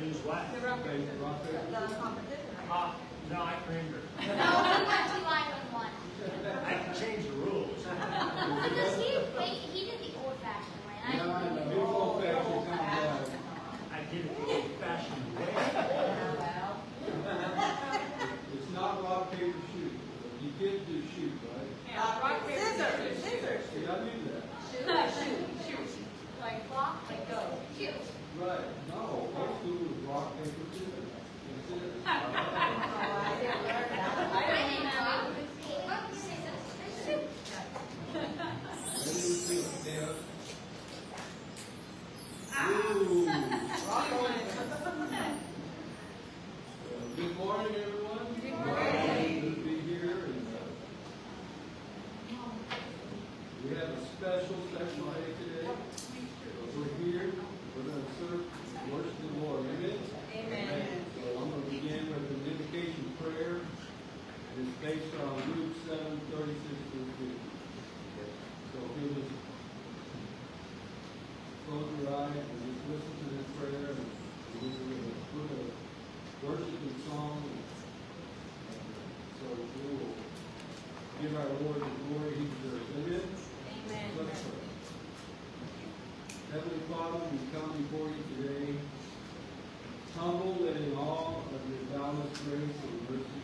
lose what? The rock paper. The competition. No, I framed her. No, he went too light on one. I can change the rules. Because he did the old-fashioned way. and I did the Old-fashioned kind of I did it the old-fashioned way. It's not rock, paper, shoot. You did do shoot, right? Yeah, rock, paper, scissors. Scissors. See, I knew that. Shoot. Like clock, like go. Shoot. Right. No, old school was rock, paper, scissors. That's it. Oh, I didn't learn that. I I didn't didn't know. know. Shoot. Let me see it, Dale. Ooh. Good morning, everyone. Good morning. Good to be here. And, we have a special day today. We're here. We're going to serve, worship the Lord. Amen? Amen. So I'm going to begin with an invocation prayer. It's based on Luke 7:36 through 50. So if you just close your eyes and just listen to this prayer, and we're going to worship and song. So we will give our Lord the glory He deserves. Amen? Amen. Let's pray. Heavenly Father, we come before you today, humbled and in awe of your boundless grace and mercy.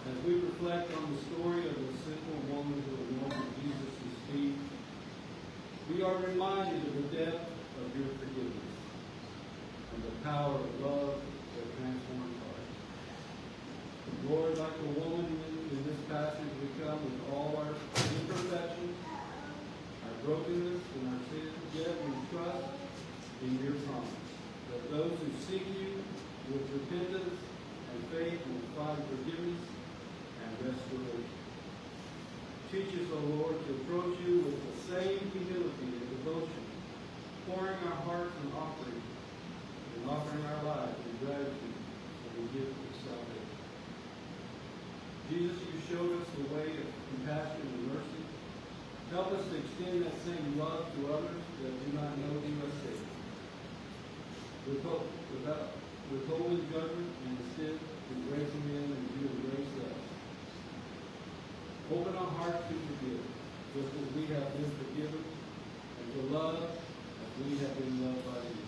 As we reflect on the story of the simple woman who anointed Jesus' feet, we are reminded of the depth of your forgiveness and the power of love that transforms hearts. Lord, like the woman in this passage, we come with all our imperfections, our brokenness, and our sins, yet we trust in your promise that those who seek you with repentance and faith will find forgiveness and restoration. Teach us, O Lord, to approach you with the same humility and devotion, pouring our hearts in offering and offering our lives in gratitude for the gift of salvation. Jesus, you showed us the way of compassion and mercy. Help us to extend that same love to others that do not know you as Savior. Without withholding judgment and instead embracing them and you embrace us. Open our hearts to forgive, just as we have been forgiven, and to love as we have been loved by you.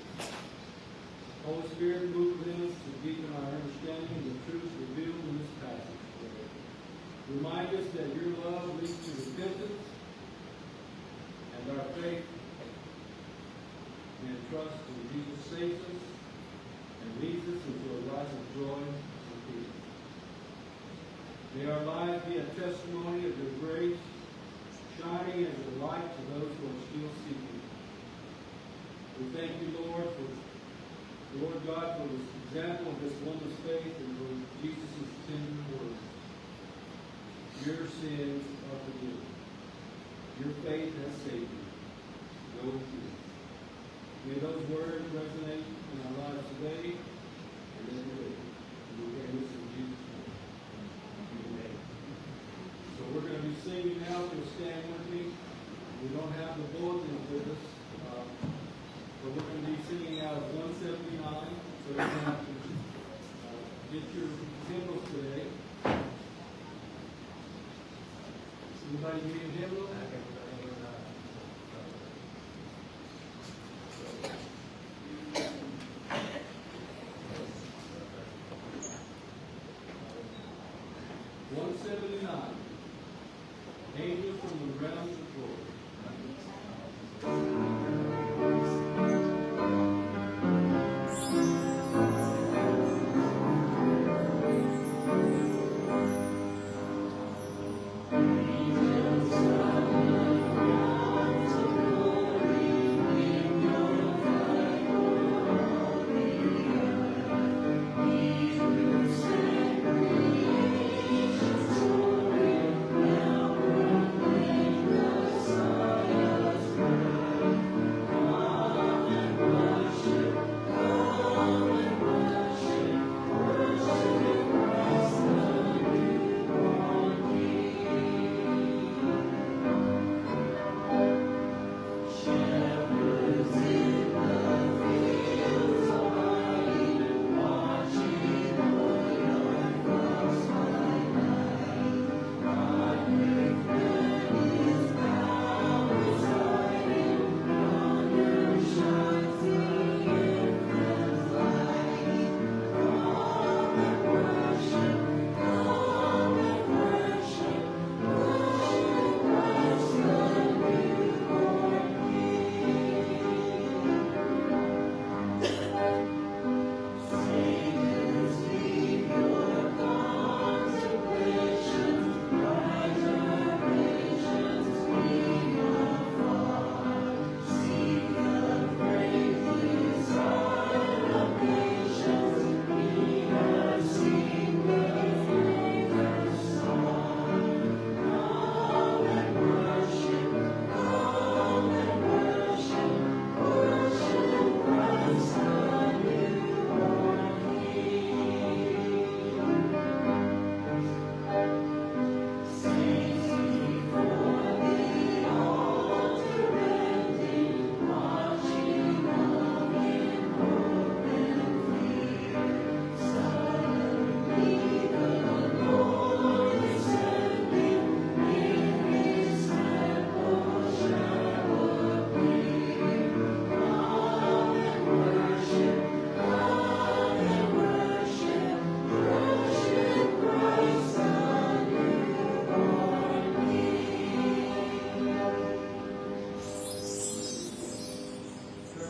Holy Spirit, move within us to deepen our understanding of the truth revealed in this passage today. Remind us that your love leads to repentance, and our faith and trust in Jesus saves us and leads us into a life of joy and peace. May our lives be a testimony of your grace, shining as a light to those who are still seeking. We thank you, Lord God, for this example of this woman's faith and for Jesus' tender words. Your sins are forgiven. Your faith has saved you. Go in peace. May those words resonate in our lives today and every day. We pray this in Jesus' name. Amen. So we're going to be singing now. If you'll stand with me. We don't have the bulletin with us, but we're going to be singing out of 179. So you're going to have to get your hymnals today. Anybody need a hymnal? Angels from the realms of glory. Angels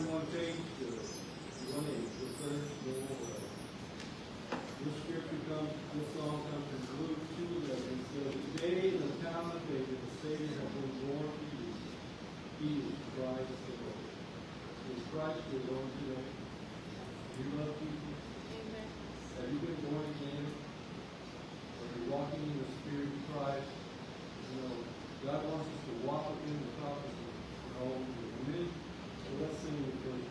one page to 1:8, the third Noel way. This scripture comes, this song comes from Luke 2:11. It says, "Today in the town of David, the Savior has been born to you. He is Christ the Lord." Is Christ your Lord today? Do you love Jesus? Have you been born again? Or are you walking in the Spirit of Christ? You know, God wants us to walk with Him and talk with Him. Amen. So let's sing the first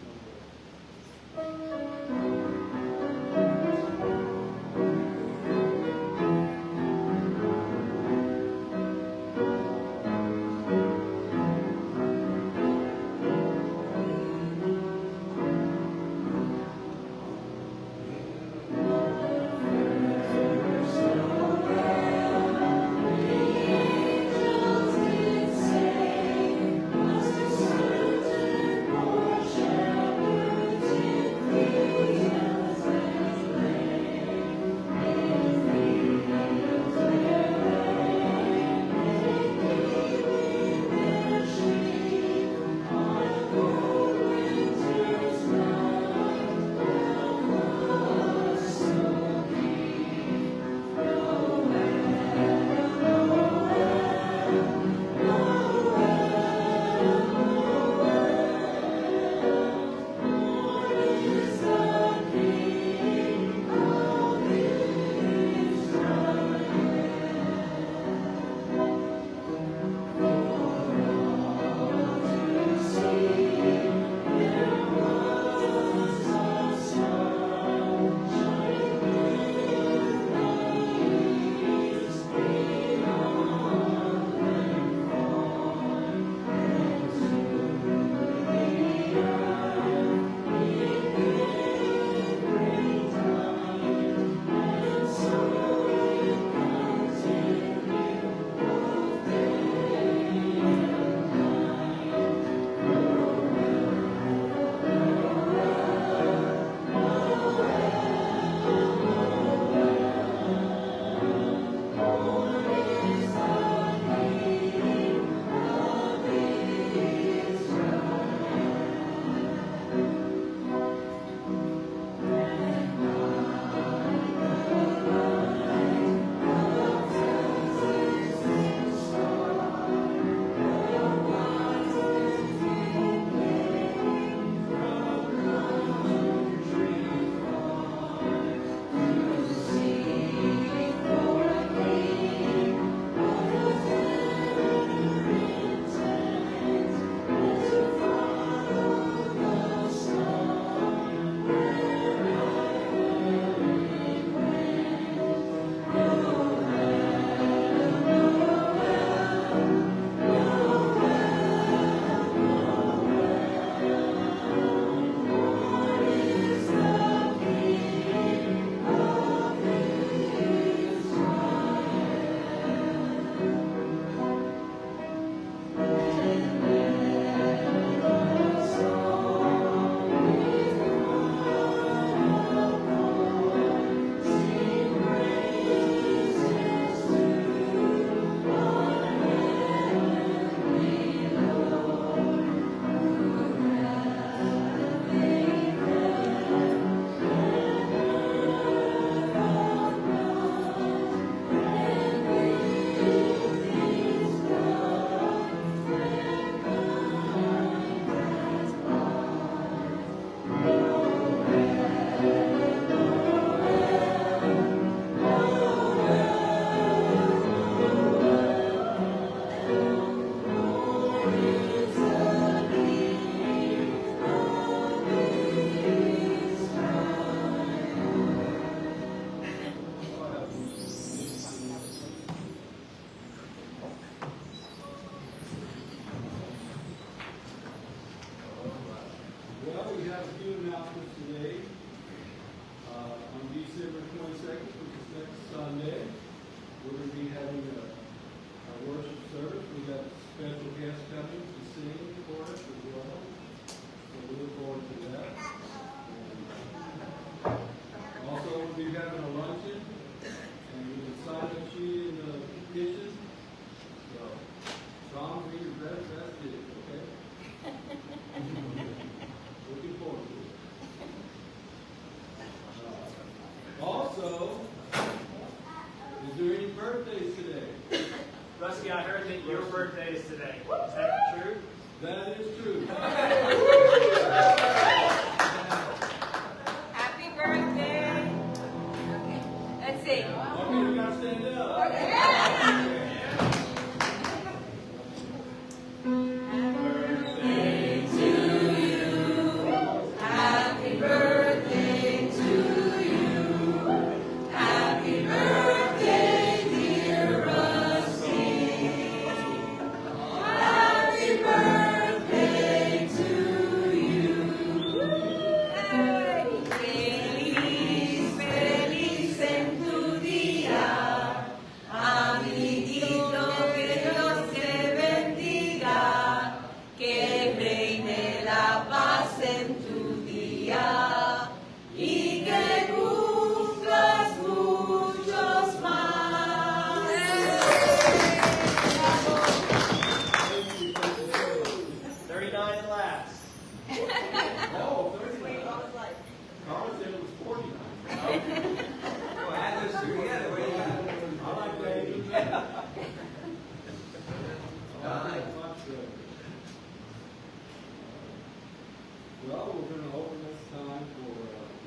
Well, we're gonna open this time for,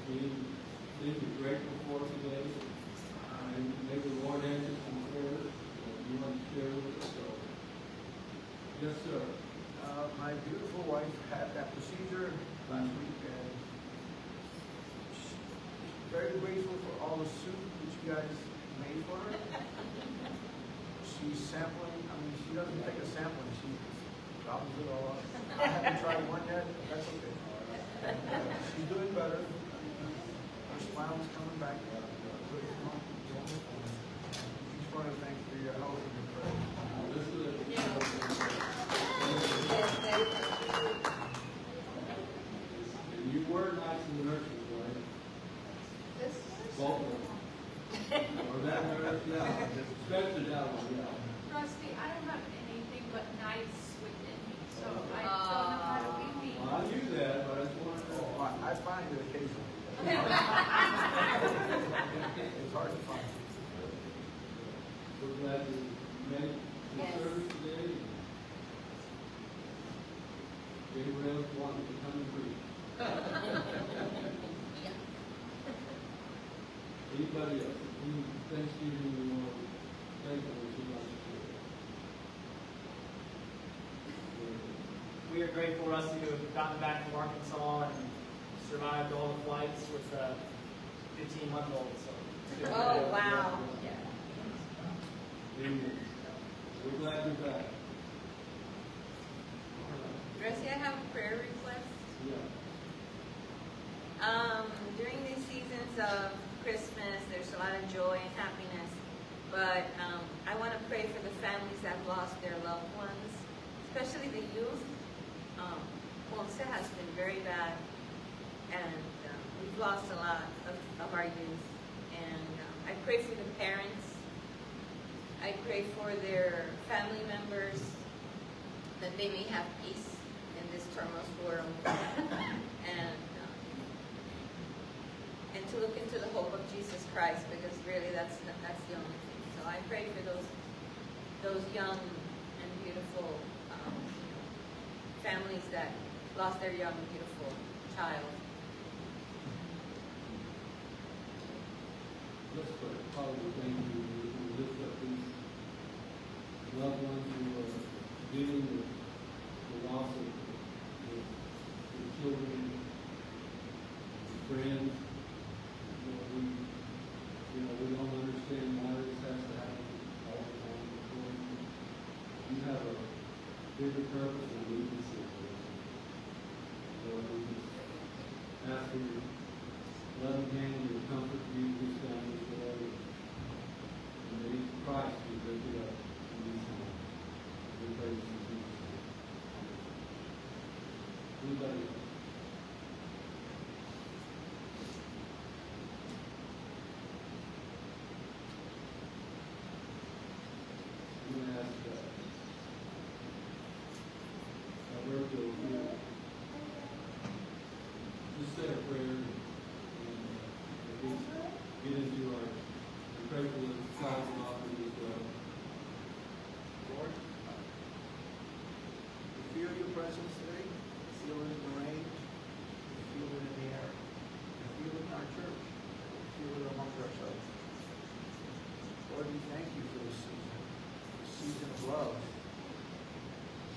being grateful for today. And may the Lord answer some prayers that you want to share with us, so. Yes, sir. My beautiful wife had that procedure last week, and she's very grateful for all the soup that you guys made for her. She's sampling, I mean, she doesn't take a sampling, she gobbles it all up. I haven't tried one yet, but that's okay. She's doing better. Her smile's coming back. Just want to thank you for your help and your prayers. This is it. And you were nice in the nurses, right? Both of them. Or that nurse, yeah. Spencer, that one, yeah. Rusty, I don't have anything but nice within me, so I don't know how to be mean. Well, I knew that, but I just wanted to. Oh, I find it occasionally. It's hard to find. We're glad you made the Yes. service today. Anybody else wanting to come and preach? Anybody else? Any Thanksgiving you want to thank them, would you like to share? We are grateful, Rusty, to have gotten back from Arkansas and survived all the flights with a 15-month-old. So it's good. Oh, wow. Amen. We're glad you're back. Rusty, I have a prayer request. Yeah. During these seasons of Christmas, there's a lot of joy and happiness, but I want to pray for the families that have lost their loved ones, especially the youth. Ponce has been very bad, and we've lost a lot of our youth. And I pray for the parents. I pray for their family members, that they may have peace in this turmoil world, and to look into the hope of Jesus Christ, because really that's the only thing. So I pray for those young and beautiful families that lost their young, beautiful child. Let's pray. Father, we thank you. We lift up these loved ones who are dealing with the loss of their children, friends. We don't understand why this has to happen all the time before you. You have a bigger purpose than we can see. Lord, we just ask for your loving hand and your comfort to use these families, Lord. And may Christ be lifted up in these times. We pray this in Jesus' name. Anybody else? I'm going to ask Alberto here. Just say a prayer and get into our pray for the child and offering as well. Lord, we feel your presence today. We feel it in the rain. We feel it in the air. We feel it in our church. We feel it among ourselves. Lord, we thank you for this season of love.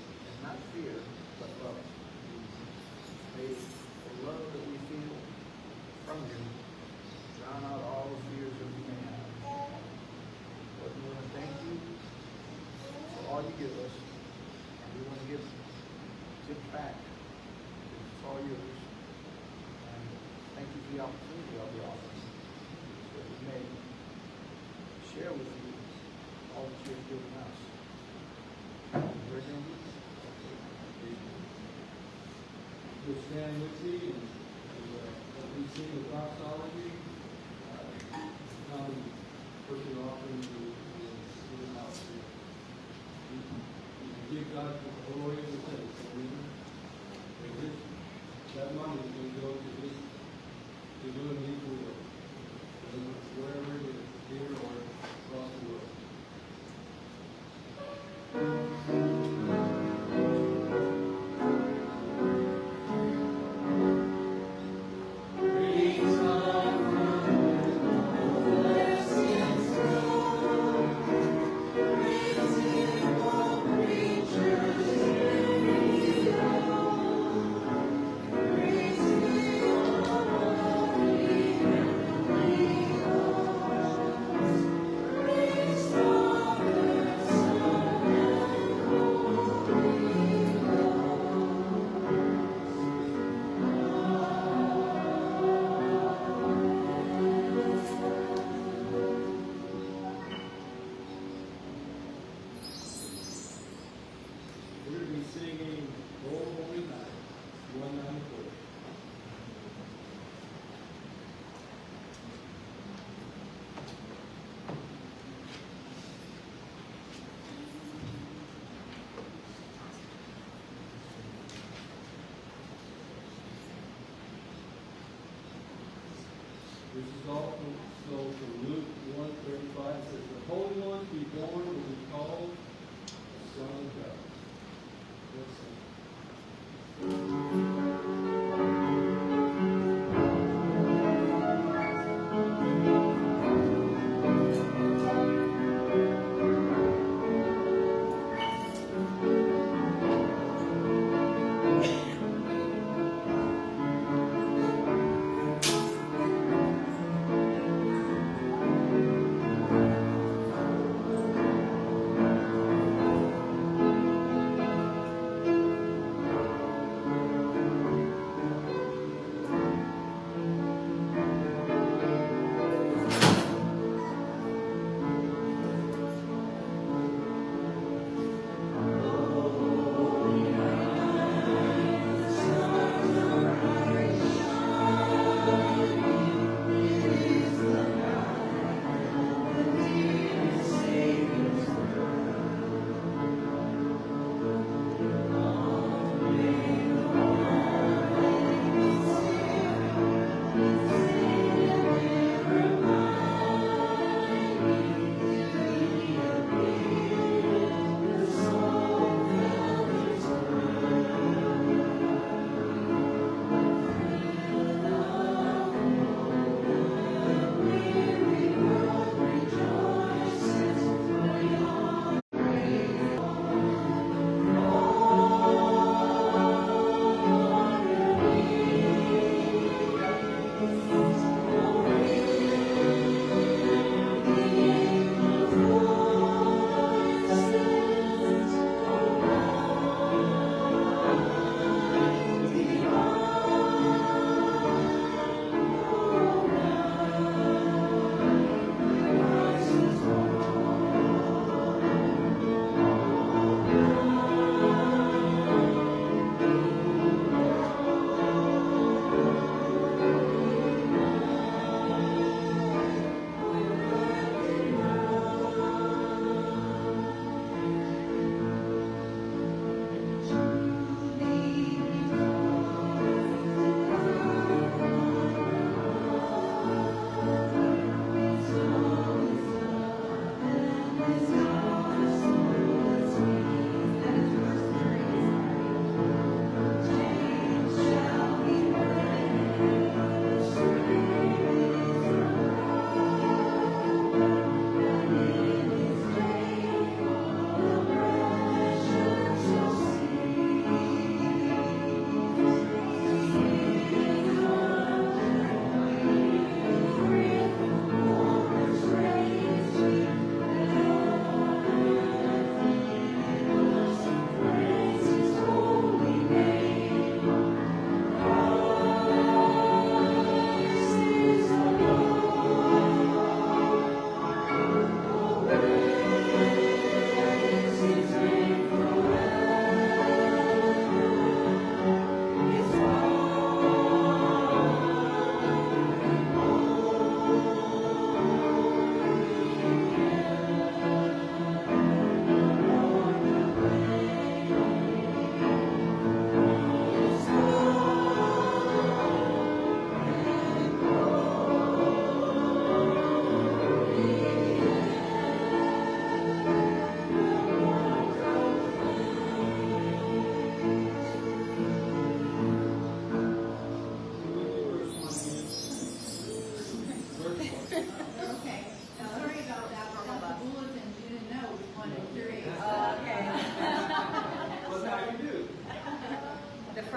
And not fear, but love. May the love that we feel from you drown out all the fears that we may have. Lord, we want to thank you for all you give us, and we want to give back. It's all yours. And thank you for the opportunity of the offering, so that we may share with you all that you have given us. We're going to We'll stand with you and we sing the doxology. Come put your offering to the house. We give God the glory and the thanks. Amen. That money is going to go to this, to doing equal work. Wherever it is, here or across the world. This is also from Luke 1:35. It says, "The Holy One to be born will be called the Son of God." Let's sing.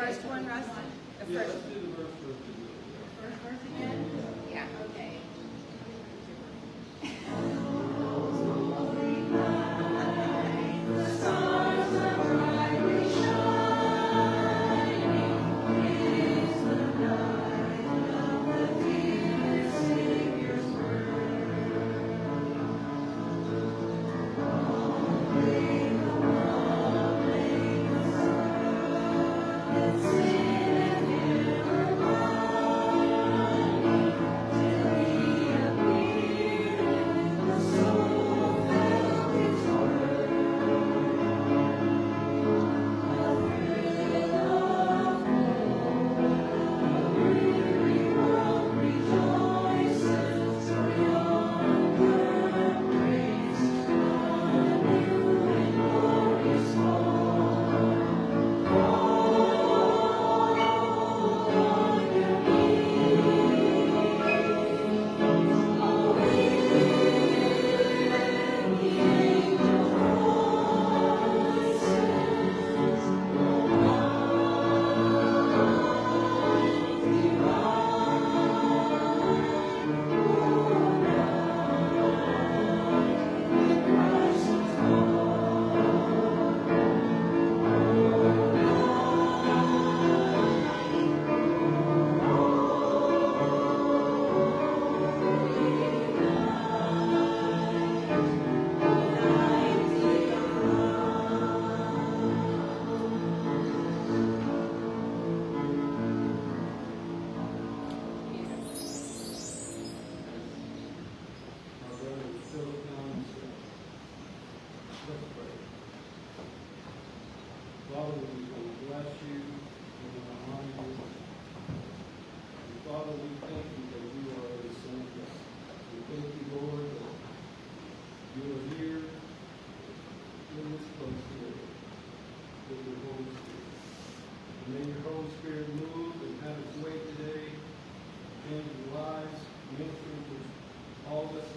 first one, Russ? The Yeah, first. let's do the verse first. First verse again? Yeah. Okay. Thank you.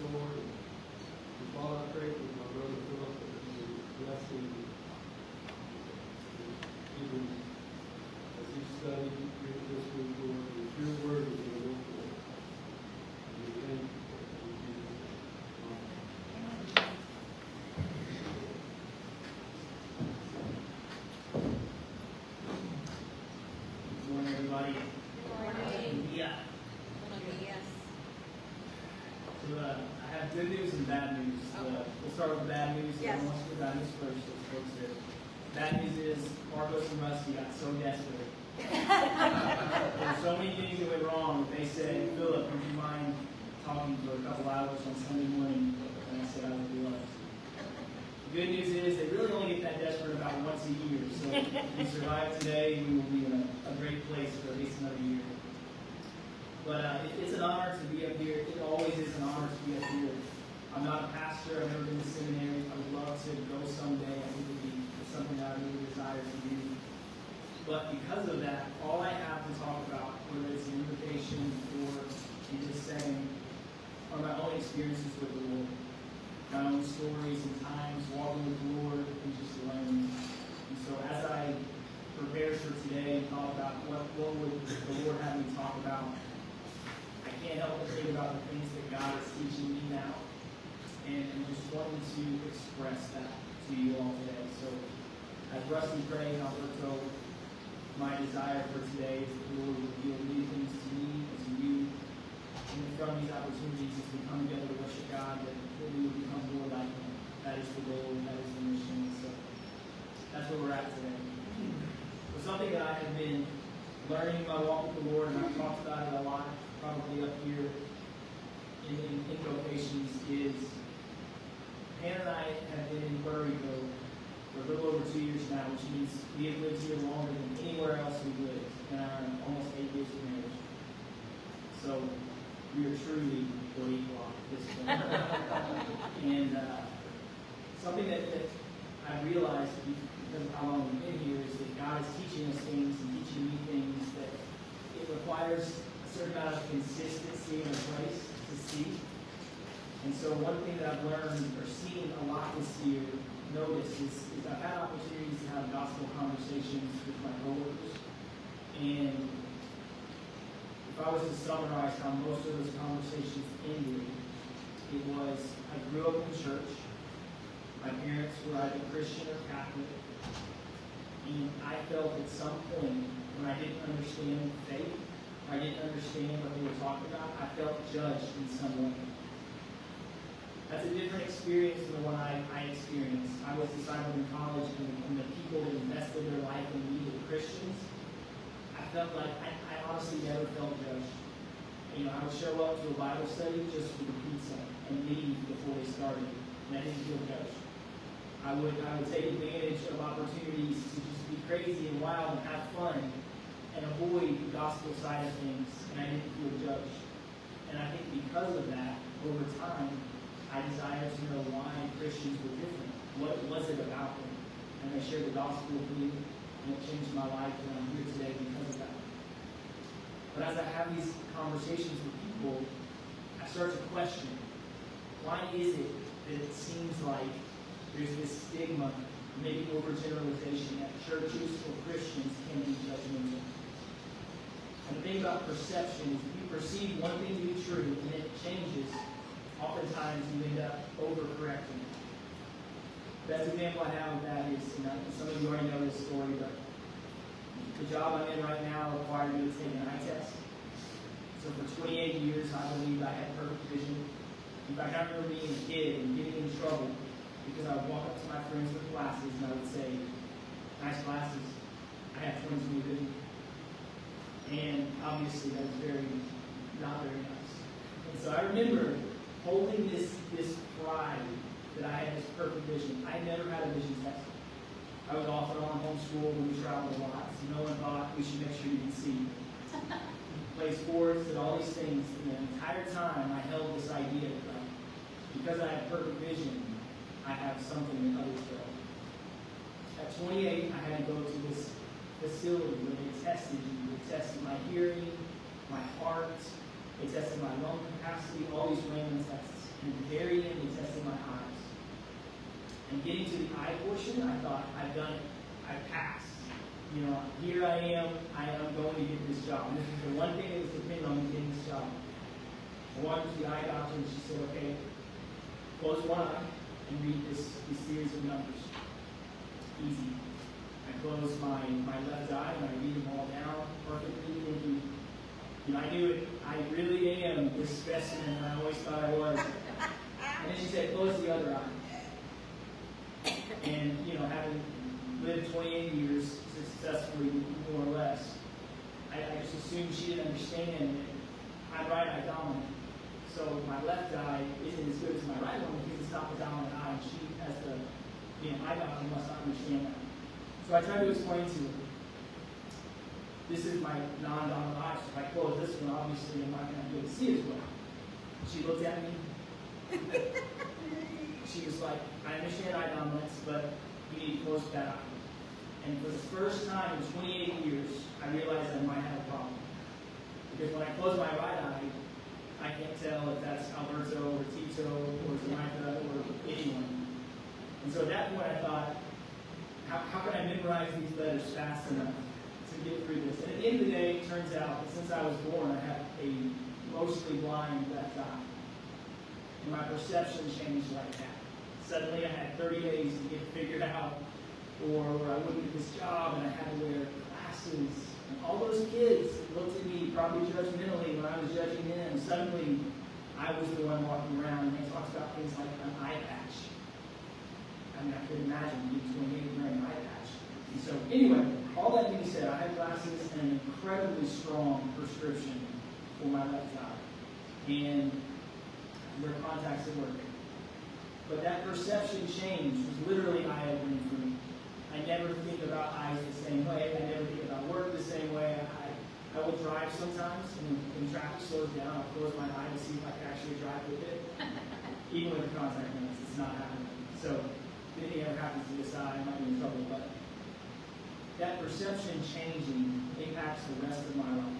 Lord. And Father, I pray for my brother Philip that you bless him, even as he studied this week, Lord, that your word is going to go forth. And we thank you for it in Jesus' name. Amen. Good morning, everybody. Yeah. Buenos días. So I have good news and bad news. We'll start with the bad news. Yes. Everyone wants to do bad news first, so folks here. Bad news is Marcos and Rusty got so desperate. There were so many things that went wrong. They said, Philip, would you mind talking for a couple hours on Sunday morning? And I said I would be honest. The good news is they really only get that desperate about once a year. So if we survive today, we will be in a great place for at least another year. But it's an honor to be up here. It always is an honor to be up here. I'm not a pastor. I've never been to seminary. I would love to go someday. I think it would be something that I really desire to do. But because of that, all I have to talk about, whether it's an invitation or me just saying, are my own experiences with the Lord. My own stories and times walking with the Lord and just learning. And so as I prepared for today and thought about what would the Lord have me talk about, I can't help but think about the things that God is teaching me now. And just wanting to express that to you all today. So as Rusty prayed, Alberto, my desire for today is that the Lord will reveal new things to me and to you. And from these opportunities as we come together to worship God, that we will become more like Him. That is the goal, that is the mission. So that's where we're at today. So something that I have been learning in my walk with the Lord, and I've talked about it a lot, probably up here in vocations, is Hannah and I have been in Puerto Rico for a little over 2 years now, which means we have lived here longer than anywhere else we've lived in our almost 8 years of marriage. So we are truly Boricua at this point. And something that I realized because of how long we've been here is that God is teaching us things and teaching me things that it requires a certain amount of consistency in a place to see. And so one thing that I've learned or seen a lot this year, notice, is I've had opportunities to have gospel conversations with my coworkers. And if I was to summarize how most of those conversations ended, it was, I grew up in church. My parents were either Christian or Catholic. And I felt at some point when I didn't understand faith, I didn't understand what they were talking about, I felt judged in some way. That's a different experience than the one I experienced. I was discipled in college, and the people that invested their life in me, the Christians, I felt like I honestly never felt judged. You know, I would show up to a Bible study just for the pizza and leave before they started, and I didn't feel judged. I would take advantage of opportunities to just be crazy and wild and have fun and avoid the gospel side of things, and I didn't feel judged. And I think because of that, over time, I desire to know why Christians were different. What was it about them? And I shared the gospel with me, and it changed my life, and I'm here today because of that. But as I have these conversations with people, I start to question, why is it that it seems like there's this stigma, maybe overgeneralization, that churches or Christians can be judgmental? And the thing about perception is if you perceive one thing to be true and it changes, oftentimes you end up overcorrecting. The best example I have of that is, some of you already know this story, but the job I'm in right now required me to take an eye test. So for 28 years, I believed I had perfect vision. In fact, I remember being a kid and getting in trouble because I would walk up to my friends with glasses and I would say, "Nice glasses." I had friends who didn't. And obviously that was not very nice. And so I remember holding this pride that I had this perfect vision. I never had a vision test. I was off and on homeschooled and we traveled a lot, so no one thought we should make sure you can see. Play sports and all these things. And the entire time I held this idea that because I have perfect vision, I have something that others don't. At 28, I had to go to this facility where they tested you. They tested my hearing, my heart, They tested my lung capacity, all these random tests. And at the very end, they tested my eyes. And getting to the eye portion, I thought, I've done it. I've passed. You know, here I am going to get this job. And this is the one thing that was dependent on me getting this job. I walked to the eye doctor and she said, okay, close one eye and read this series of numbers. Easy. I close my left eye and I read them all down perfectly, thinking, you know, I knew it. I really am this specimen I always thought I was. And then she said, close the other eye. And, you know, having lived 28 years successfully, more or less, I just assumed she didn't understand that I'm right eye dominant. So my left eye isn't as good as my right one because it's not the dominant eye. And she has the, you know, eye doctor must not understand that. So I tried to explain to her, this is my non-dominant eye, so if I close this one, obviously I'm not going to be able to see as well. She looked at me. She was like, I understand eye dominance, but you need to close that eye. And for the first time in 28 years, I realized I might have a problem. Because when I close my right eye, I can't tell if that's Alberto or Tito or Samantha or anyone. And so at that point I thought, how can I memorize these letters fast enough to get through this? And at the end of the day, it turns out that since I was born, I have a mostly blind left eye. And my perception changed like that. Suddenly I had 30 days to get it figured out, or I wouldn't get this job and I had to wear glasses. And all those kids looked at me probably judgmentally when I was judging them. Suddenly I was the one walking around and they talked about things like an eye patch. I mean, I couldn't imagine being 28 wearing an eye patch. And so anyway, all that being said, I had glasses and an incredibly strong prescription for my left eye. And I wear contacts at work. But that perception change was literally eye-opening for me. I never think about eyes the same way. I never think about work the same way. I will drive sometimes, and when traffic slows down, I'll close my eye to see if I can actually drive with it. Even with the contact lenses, it's not happening. So if anything ever happens to this eye, I might be in trouble. But that perception changing impacts the rest of my life.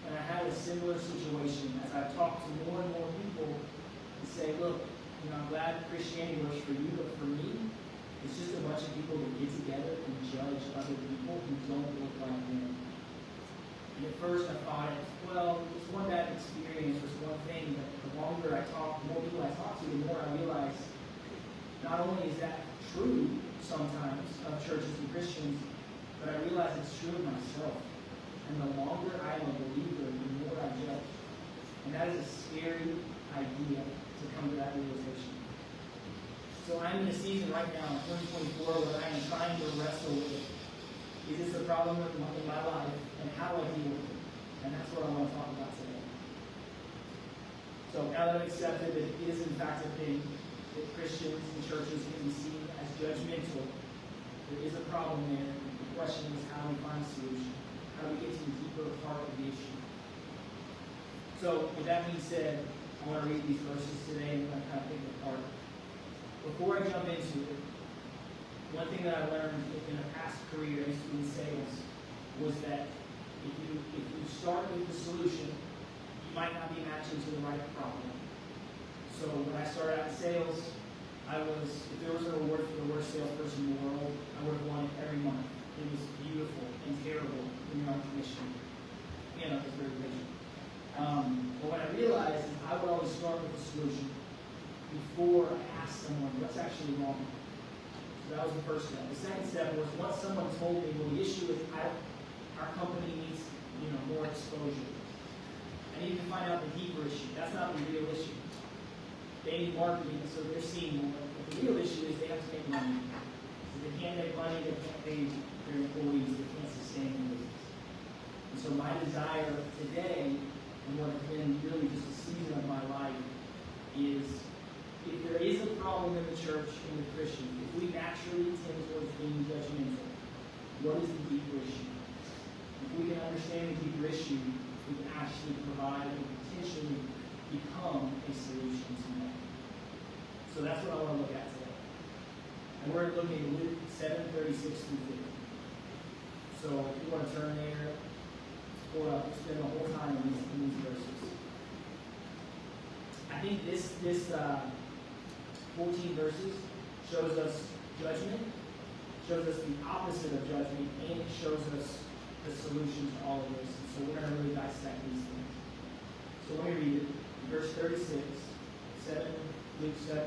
And I had a similar situation as I've talked to more and more people to say, look, you know, I'm glad Christianity works for you, but for me, it's just a bunch of people that get together and judge other people who don't look like them. And at first I thought, well, it's one bad experience, it's one thing, but the longer I talk, the more people I talk to, the more I realize not only is that true sometimes of churches and Christians, but I realize it's true of myself. And the longer I am a believer, the more I judge. And that is a scary idea to come to that realization. So I'm in a season right now, in 2024, where I am trying to wrestle with, is this a problem in my life, and how do I deal with it? And that's what I want to talk about today. So now that I've accepted that it is in fact a thing, that Christians and churches can be seen as judgmental, there is a problem there. The question is how do we find a solution? How do we get to the deeper part of the issue? So with that being said, I want to read these verses today and I'm kind of pick them apart. Before I jump into it, one thing that I learned in a past career in sales was that if you start with the solution, you might not be matching to the right problem. So when I started out in sales, if there was an award for the worst salesperson in the world, I would have won it every month. It was beautiful and terrible when you're on commission. You know, it's very patient. But what I realized is I would always start with the solution before I asked someone what's actually wrong. So that was the first step. The second step was once someone told me, well, the issue is our company needs, you know, more exposure. I need to find out the deeper issue. That's not the real issue. They need marketing, so they're seeing more. But the real issue is they have to make money. So they can't make money, they can't pay their employees, they can't sustain their business. And so my desire today, and what has been really just a season of my life, is if there is a problem in the church and the Christian, if we naturally tend towards being judgmental, what is the deeper issue? If we can understand the deeper issue, we can actually provide and potentially become a solution to that. So that's what I want to look at today. And we're looking at Luke 7:36 through 50. So if you want to turn there, or spend the whole time in these verses. think this 14 verses shows us judgment, shows us the opposite of judgment, and it shows us the solution to all of this. So we're going to really dissect these things. So let me read it. Verse 36, Luke 7:36.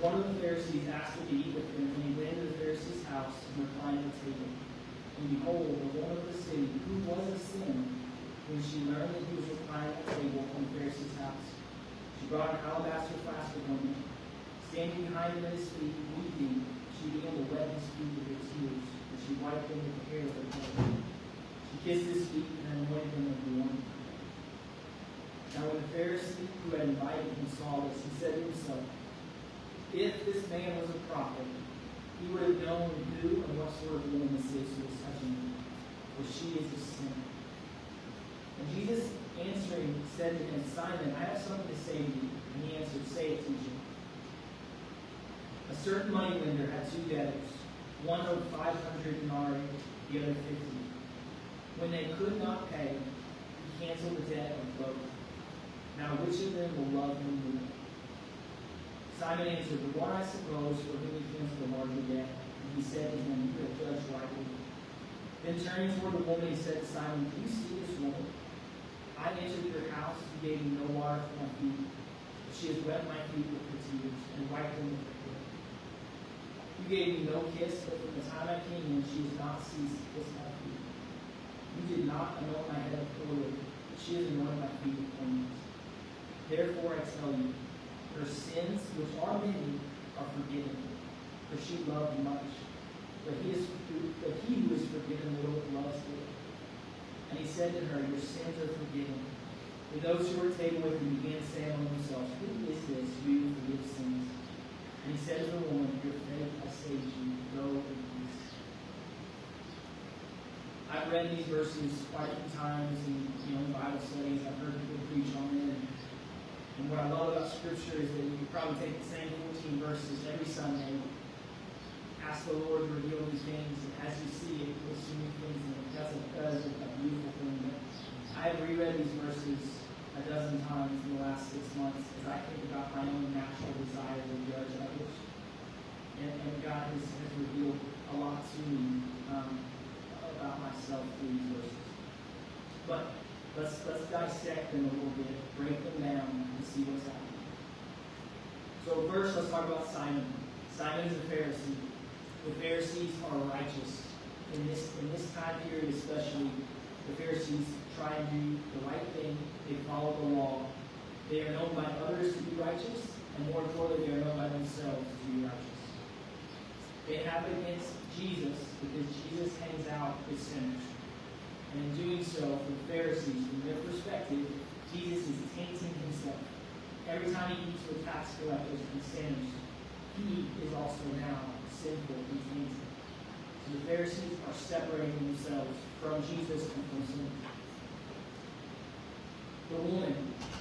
One of the Pharisees asked him to eat with him, and he went into the Pharisee's house and reclined at the table. And behold, a woman of the city, who was a sinner, when she learned that he was reclining at the table in the Pharisee's house, she brought an alabaster flask of ointment. Standing behind him at his feet, weeping, she began to wet his feet with her tears, and she wiped them with the hair of her head. She kissed his feet and anointed them with the ointment. Now when the Pharisee who had invited him saw this, he said to himself, if this man was a prophet, he would have known who and what sort of woman this is who is touching him, for she is a sinner. And Jesus answering said to him, Simon, I have something to say to you. And he answered, say it, teacher. A certain moneylender had 2 debtors. One owed 500 denarii, the other 50. When they could not pay, he canceled the debt of both. Now which of them will love him more? Simon answered, the one, I suppose, for whom he canceled the larger debt. And he said to him, you have judged rightly. Then turning toward the woman, he said to Simon, do you see this woman? I entered your house, you gave me no water for my feet, but she has wet my feet with her tears, and wiped them with her hair. You gave me no kiss, but from the time I came in, she has not ceased to kiss my feet. You did not anoint my head with oil, but she has anointed my feet with ointment. Therefore I tell you, her sins, which are many, are forgiven, for she loved much. But he who is forgiven little loves little. And he said to her, your sins are forgiven. And those who were at table with him began to say among themselves, who is this who forgives sins? And he said to the woman, your faith has saved you. Go in peace. I've read these verses quite a few times in Bible studies. I've heard people preach on it. And what I love about Scripture is that you can probably take the same 14 verses every Sunday, ask the Lord to reveal these things, and as you see it, you'll see new things in it. That's a beautiful thing. But I have reread these verses a dozen times in the last 6 months as I think about my own natural desire to judge others. And God has revealed a lot to me about myself through these verses. But let's dissect them a little bit, break them down, and see what's happening. So first, let's talk about Simon. Simon is a Pharisee. The Pharisees are righteous. In this time period especially, the Pharisees try and do the right thing. They follow the law. They are known by others to be righteous, and more importantly, they are known by themselves to be righteous. They have against Jesus because Jesus hangs out with sinners. And in doing so, for the Pharisees, from their perspective, Jesus is tainting himself. Every time he eats with tax collectors and sinners, he is also now sinful and tainted. So the Pharisees are separating themselves from Jesus and from sinners. The woman,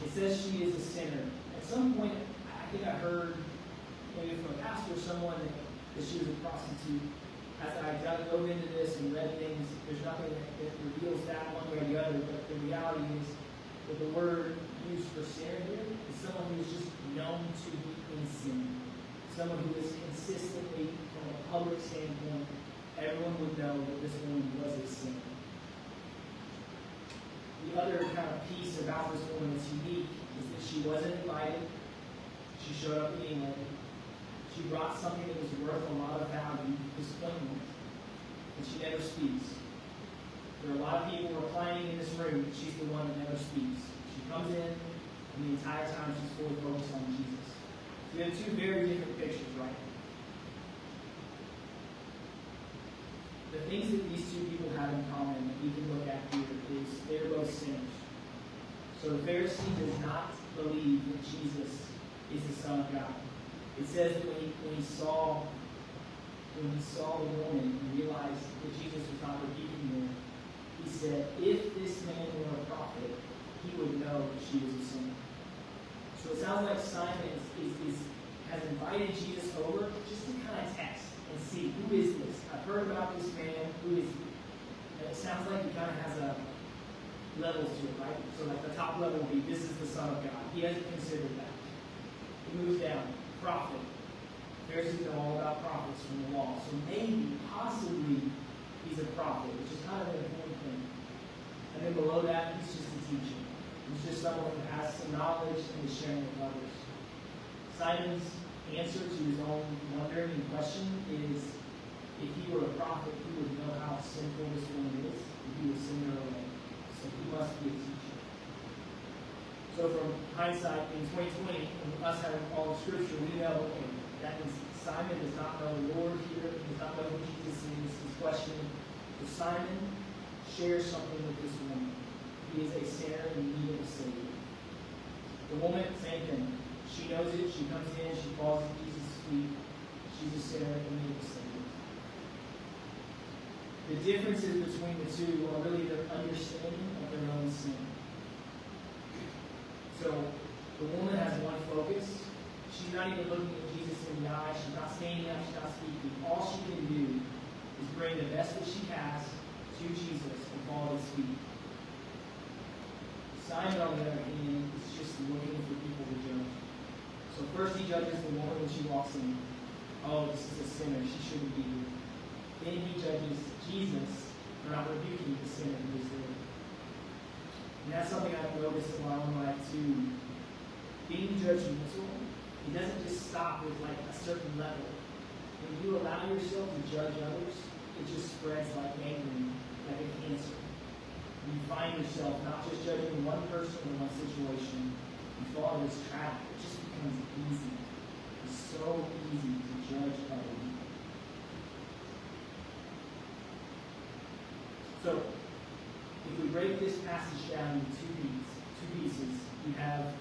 it says she is a sinner. At some point, I think I heard, maybe from a pastor or someone, that she was a prostitute. As I dove into this and read things, there's nothing that reveals that one way or the other, but the reality is that the word used for sinner here is someone who is just known to be in sin. Someone who is consistently, from a public standpoint, everyone would know that this woman was a sinner. The other kind of piece about this woman that's unique is that she wasn't invited. She showed up anyway. She brought something that was worth a lot of value, disappointment, and she never speaks. There are a lot of people reclining in this room, but she's the one that never speaks. She comes in, and the entire time she's fully focused on Jesus. So we have two very different pictures, right? The things that these two people have in common that we can look at here is they're both sinners. So the Pharisee does not believe that Jesus is the Son of God. It says that when he saw the woman and realized that Jesus was not rebuking her, he said, if this man were a prophet, he would know that she was a sinner. So it sounds like Simon has invited Jesus over just to kind of test and see, who is this? I've heard about this man, who is he? And it sounds like he kind of has a levels to it, right? So like the top level will be, this is the Son of God. He hasn't considered that. He moves down, prophet. Pharisees know all about prophets from the law. So maybe, possibly, he's a prophet, which is kind of an important thing. And then below that, he's just a teacher. He's just someone who has some knowledge and is sharing with others. Simon's answer to his own wondering and question is, if he were a prophet, he would know how sinful this woman is, and he would send her away. So he must be a teacher. So from hindsight, in 2020, from us having all of Scripture, we know, okay, that means Simon does not know the Lord here, he does not know who Jesus is, he's questioning. So Simon shares something with this woman. He is a sinner in need of a Savior. The woman, same thing. She knows it, she comes in, she falls at Jesus' feet. She's a sinner in need of a Savior. The differences between the two are really their understanding of their own sin. So the woman has one focus. She's not even looking at Jesus in the eye. She's not standing up. She's not speaking. All she can do is bring the best that she has to Jesus and fall at his feet. Simon, on the other hand, is just looking for people to judge. So first he judges the woman when she walks in. Oh, this is a sinner. She shouldn't be here. Then he judges Jesus for not rebuking the sinner who is there. And that's something I've noticed in my own life too. Being judgmental, it doesn't just stop with like a certain level. When you allow yourself to judge others, it just spreads like gangrene, like a cancer. You find yourself not just judging one person or one situation, you fall into this trap. It just becomes easy. It's so easy to judge other people. So, if we break this passage down into two pieces, you have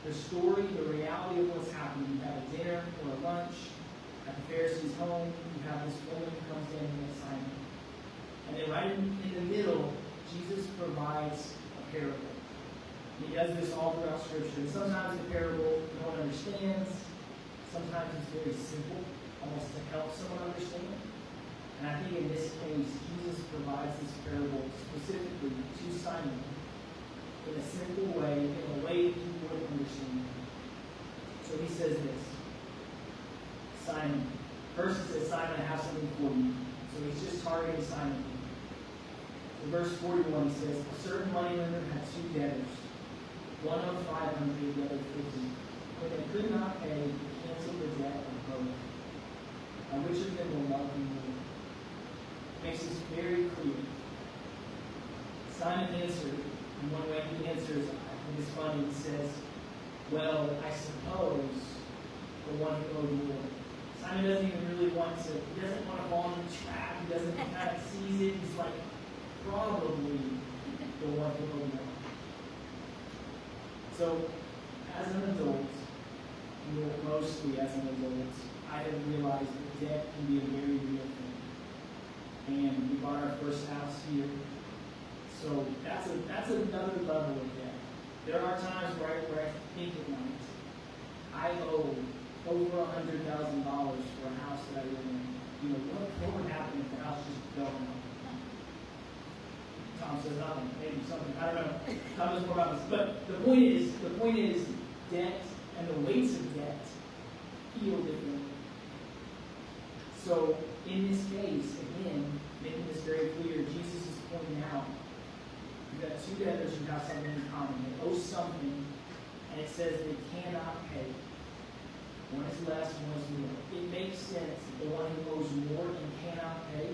the story, the reality of what's happening. You have a dinner or a lunch at the Pharisee's home. You have this woman who comes in with Simon. And then right in the middle, Jesus provides a parable. He does this all throughout Scripture. And sometimes the parable no one understands. Sometimes it's very simple, almost to help someone understand. And I think in this case, Jesus provides this parable specifically to Simon in a simple way, in a way that he would understand. So he says this. Simon. First he says, Simon, I have something for you. So he's just targeting Simon. In verse 41 he says, a certain moneylender had two debtors. One owed 500, the other 50. When they could not pay, he canceled the debt of both. Now which of them will love him more? Makes this very clear. Simon answered, and one way he answers, I think it's funny, he says, well, I suppose the one who owed more. Simon doesn't even really want to, he doesn't want to fall in the trap, he doesn't kind of sees it, he's like, probably the one who owed more. So, as an adult, mostly as an adult, I have realized that debt can be a very real thing. And we bought our first house here. So that's another level of debt. There are times where I think at night, I owe over $100,000 for a house that I live in. You know, what would happen if the house just fell down? Tom says nothing, maybe something, I don't know. Tom knows more about this. But the point is debt and the weights of debt feel different. So in this case, again, making this very clear, Jesus is pointing out you've got two debtors who have something in common. They owe something, and it says they cannot pay. One is less, one is more. It makes sense that the one who owes more and cannot pay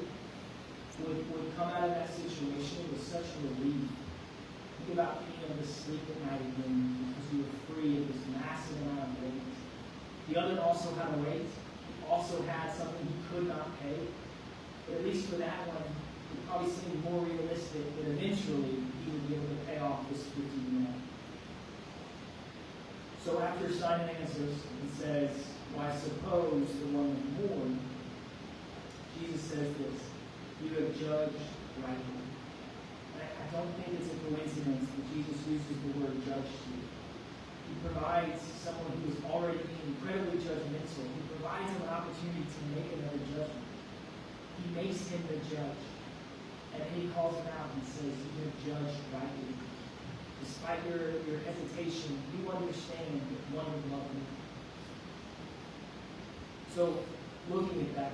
would come out of that situation with such relief. Think about being able to sleep at night again because you were free of this massive amount of weight. The other also had a weight. Also had something he could not pay. But at least for that one, it probably seemed more realistic that eventually he would be able to pay off this 50 denarii. So after Simon answers and says, well, I suppose the one with more, Jesus says this, you have judged rightly. I don't think it's a coincidence that Jesus uses the word judge here. He provides someone who is already incredibly judgmental. He provides him an opportunity to make another judgment. He makes him the judge. And then he calls him out and says, you have judged rightly. despite your hesitation, you understand that one would love you. So, looking at that,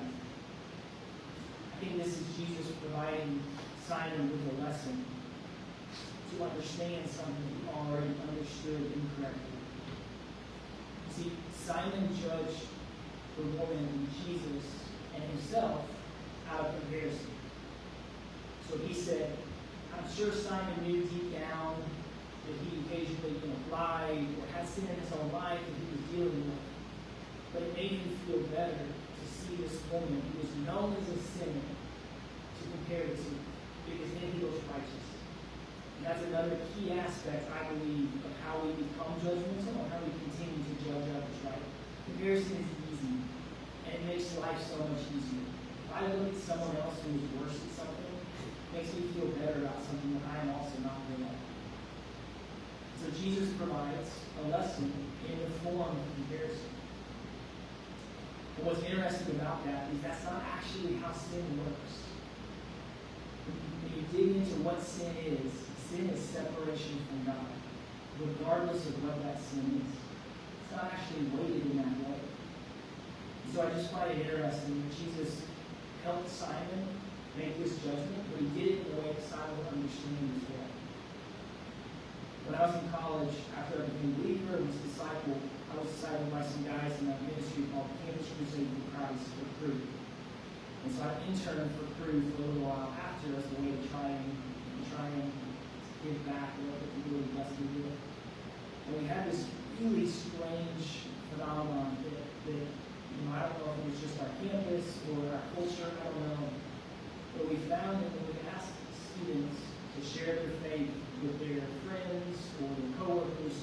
I think this is Jesus providing Simon with a lesson to understand something he already understood incorrectly. See, Simon judged the woman, Jesus, and himself out of comparison. So he said, I'm sure Simon knew deep down that he occasionally lied or had sin in his own life that he was dealing with. But it made him feel better to see this woman who was known as a sinner to compare it to, because then he was righteous. And that's another key aspect, I believe, of how we become judgmental and how we continue to judge others, right? Comparison is easy, and it makes life so much easier. If I look at someone else who is worse at something, it makes me feel better about something that I am also not good at. So Jesus provides a lesson in the form of comparison. And what's interesting about that is that's not actually how sin works. When you dig into what sin is separation from God, regardless of what that sin is. It's not actually weighted in that way. So I just find it interesting that Jesus helped Simon make this judgment, but he did it in a way that Simon would understand as well. When I was in college, after I became a believer and was a disciple, I was discipled by some guys in a ministry called Campus Crusade for Christ, for Cru. And so I interned for Cru for a little while after as a way to try and give back what he really blessed me with. And we had this really strange phenomenon that I don't know if it was just our campus or our culture, I don't know. But we found that when we asked students to share their faith with their friends or their coworkers,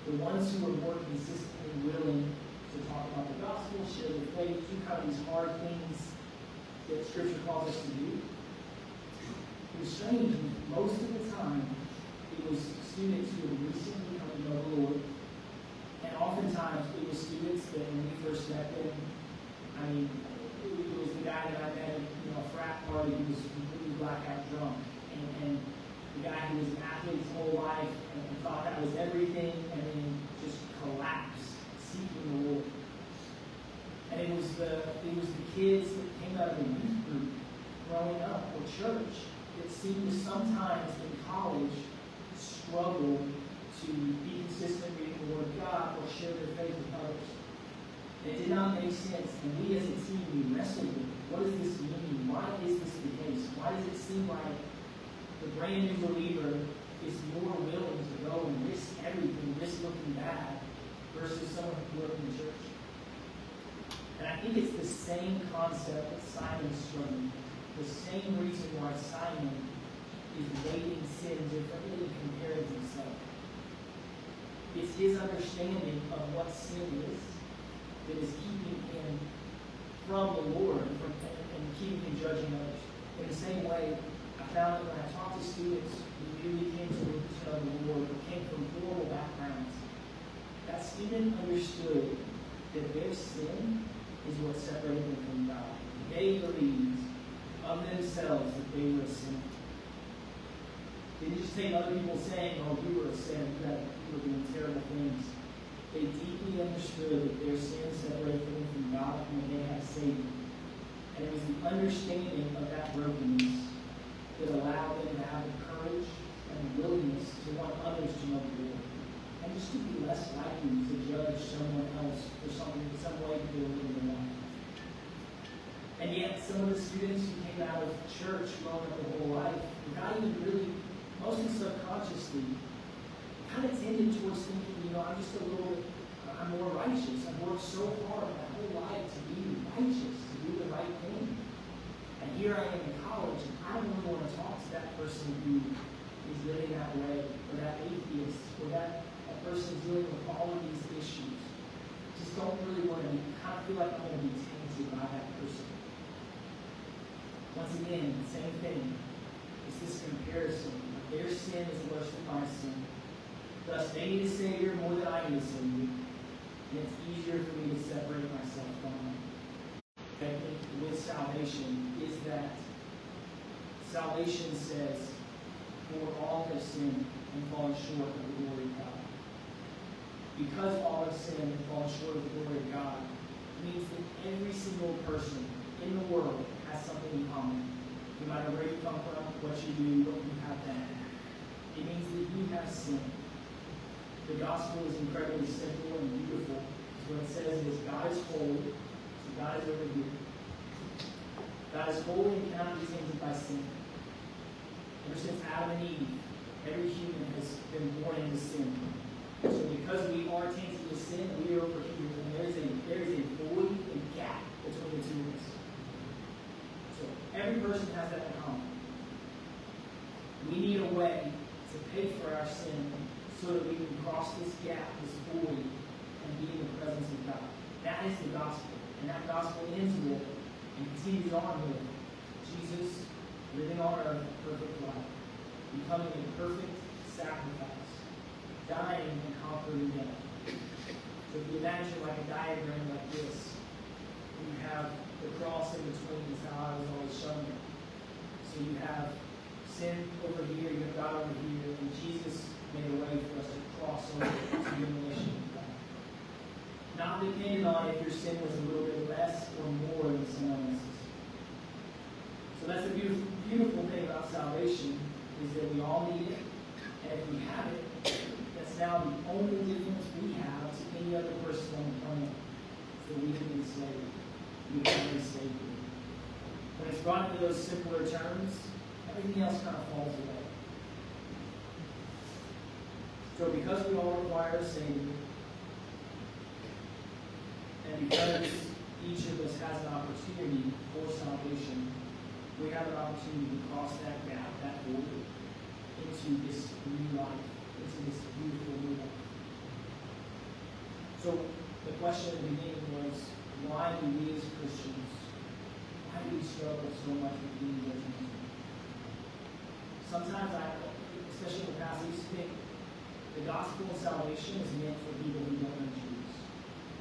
the ones who were more consistently willing to talk about the gospel, share their faith, do kind of these hard things that Scripture calls us to do. It was strange. Most of the time, it was students who had recently come to know the Lord. And oftentimes, it was students that when we first met them, it was the guy that I met at a frat party who was completely blackout drunk. And the guy who was an athlete his whole life and thought that was everything, and then just collapsed, seeking the Lord. And it was the kids that came out of the youth group growing up, or church, that seemed to sometimes in college struggle to be consistent reading the Word of God or share their faith with others. It did not make sense, and we as a team, we wrestled with it. What does this mean? Why is this the case? Why does it seem like the brand new believer is more willing to go and risk everything, risk looking bad, versus someone who grew up in the church? And I think it's the same concept that Simon's struggling. The same reason why Simon is weighting sin differently and comparing himself. It's his understanding of what sin is that is keeping him from the Lord and keeping him judging others. In the same way, I found that when I talked to students who really came to know the Lord or came from horrible backgrounds, that student understood that their sin is what separated them from God. They believed of themselves that they were a sinner. They didn't just take other people saying, oh, you were a sinner, you were doing terrible things. They deeply understood that their sin separated them from God and that they had a Savior. And it was the understanding of that brokenness that allowed them to have the courage and the willingness to want others to know the Lord. And just to be less likely to judge someone else for something in some way that they were living their life. And yet, some of the students who came out of church growing up their whole life, without even really, mostly subconsciously, kind of tended towards thinking, I'm more righteous. I've worked so hard my whole life to be righteous, to do the right thing. And here I am in college, and I don't really want to talk to that person who is living that way, or that atheist, or that person dealing with all of these issues. Just don't really want to kind of feel like I'm going to be tainted by that person. Once again, the same thing. It's this comparison. Their sin is worse than my sin. Thus, they need a Savior more than I need a Savior. And it's easier for me to separate myself from them. I think with salvation is that salvation says, for all have sinned and fallen short of the glory of God. Because all have sinned and fallen short of the glory of God means that every single person in the world has something in common. No matter where you come from, what you do, what you have done. It means that you have sinned. The gospel is incredibly simple and beautiful. So what it says is God is holy. So God is over here. God is holy and cannot be tainted by sin. Ever since Adam and Eve, every human has been born into sin. So because we are tainted with sin, we are over here. And there is a void and gap between the two of us. So every person has that in common. We need a way to pay for our sin so that we can cross this gap, this void, and be in the presence of God. That is the gospel. And that gospel ends with and continues on with Jesus living on earth a perfect life, becoming a perfect sacrifice, dying and conquering death. So if you imagine like a diagram like this, you have the cross in between is how I was always shown it. So you have sin over here, you have God over here, and Jesus made a way for us to cross over to be in relation with God. Not dependent on if your sin was a little bit less or more than someone else's. So that's the beautiful thing about salvation, is that we all need it, and if we have it, that's now the only difference we have to any other person on the planet. So we can be enslaved. We can be saved. When it's brought into those simpler terms, everything else kind of falls away. So because we all require a Savior, and because each of us has an opportunity for salvation, we have an opportunity to cross that gap, that border, into this new life, into this beautiful new life. So the question at the beginning was, why do we as Christians, why do we struggle so much with being judgmental? Sometimes especially in the past, I used to think the gospel of salvation is meant for people who don't know Jesus.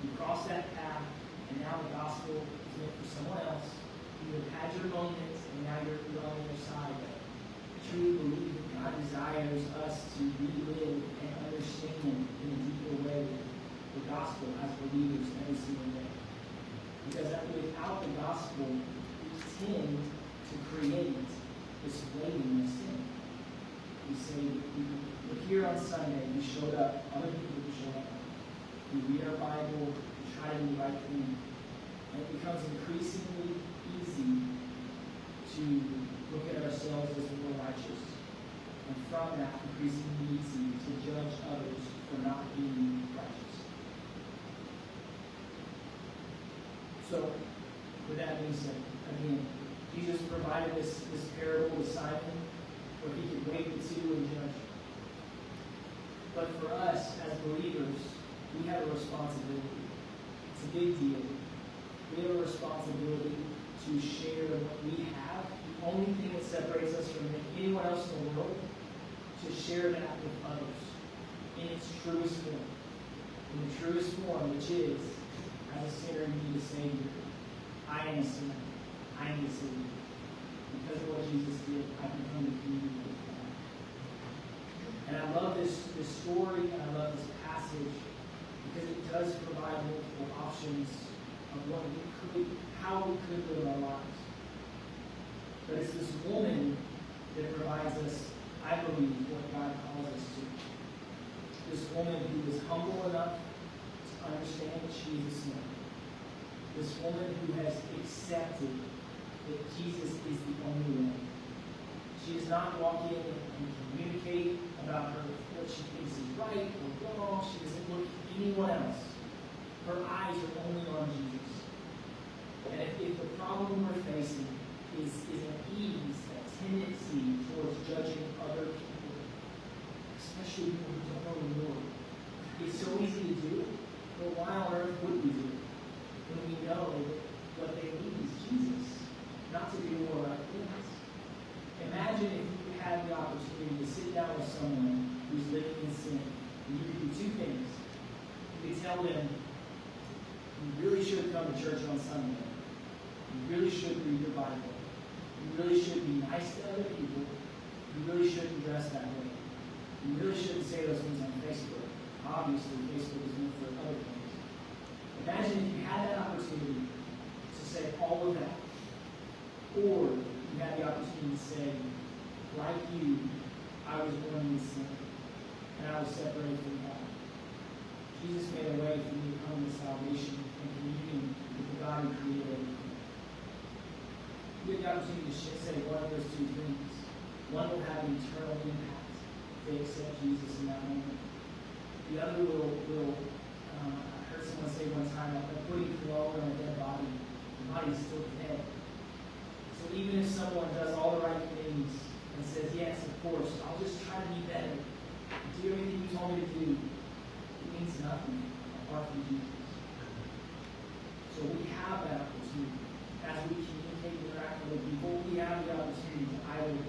You cross that path, and now the gospel is meant for someone else. You have had your moments, and now you're on the other side. I truly believe that God desires us to relive and understand in a deeper way the gospel as believers every single day. Because without the gospel, we tend to create this waiting of sin. We say, we're here on Sunday, we showed up, other people who showed up. We read our Bible, we try to do the right thing. And it becomes increasingly easy to look at ourselves as more righteous. And from that, increasingly easy to judge others for not being righteous. So, with that being said, again, Jesus provided this parable to Simon where he could weigh the two and judge. But for us as believers, we have a responsibility. It's a big deal. We have a responsibility to share what we have. The only thing that separates us from anyone else in the world, to share that with others in its truest form. In the truest form, which is, as a sinner, you need a Savior. I am a sinner. I need a Savior. Because of what Jesus did, I can come to communion with God. And I love this story, and I love this passage, because it does provide multiple options of how we could live our lives. But it's this woman that provides us, I believe, what God calls us to. This woman who is humble enough to understand that she is a sinner. This woman who has accepted that Jesus is the only way. She does not walk in and communicate about what she thinks is right or wrong. She doesn't look at anyone else. Her eyes are only on Jesus. And if the problem we're facing is an ease, a tendency towards judging other people, especially people who don't know the Lord, it's so easy to do, but why on earth would we do it when we know that what they need is Jesus, not to do more right things? Imagine if you had the opportunity to sit down with someone who's living in sin, and you could do two things. You could tell them, you really should come to church on Sunday. You really should read your Bible. You really should be nice to other people. You really shouldn't dress that way. You really say those things on Facebook. Obviously, Facebook is meant for other things. Imagine if you had that opportunity to say all of that, or you had the opportunity to say, like you, I was born in sin, and I was separated from God. Jesus made a way for me to come to salvation and communion with the God who created everything. You get the opportunity to say one of those two things. One will have an eternal impact if they accept Jesus in that moment. The other will I heard someone say one time, like putting cologne on a dead body. The body's still dead. So even if someone does all the right things and says, yes, of course, I'll just try to be better, do everything you told me to do, it means nothing apart from Jesus. So we have that opportunity. As we communicate and interact with people, we have the opportunity to either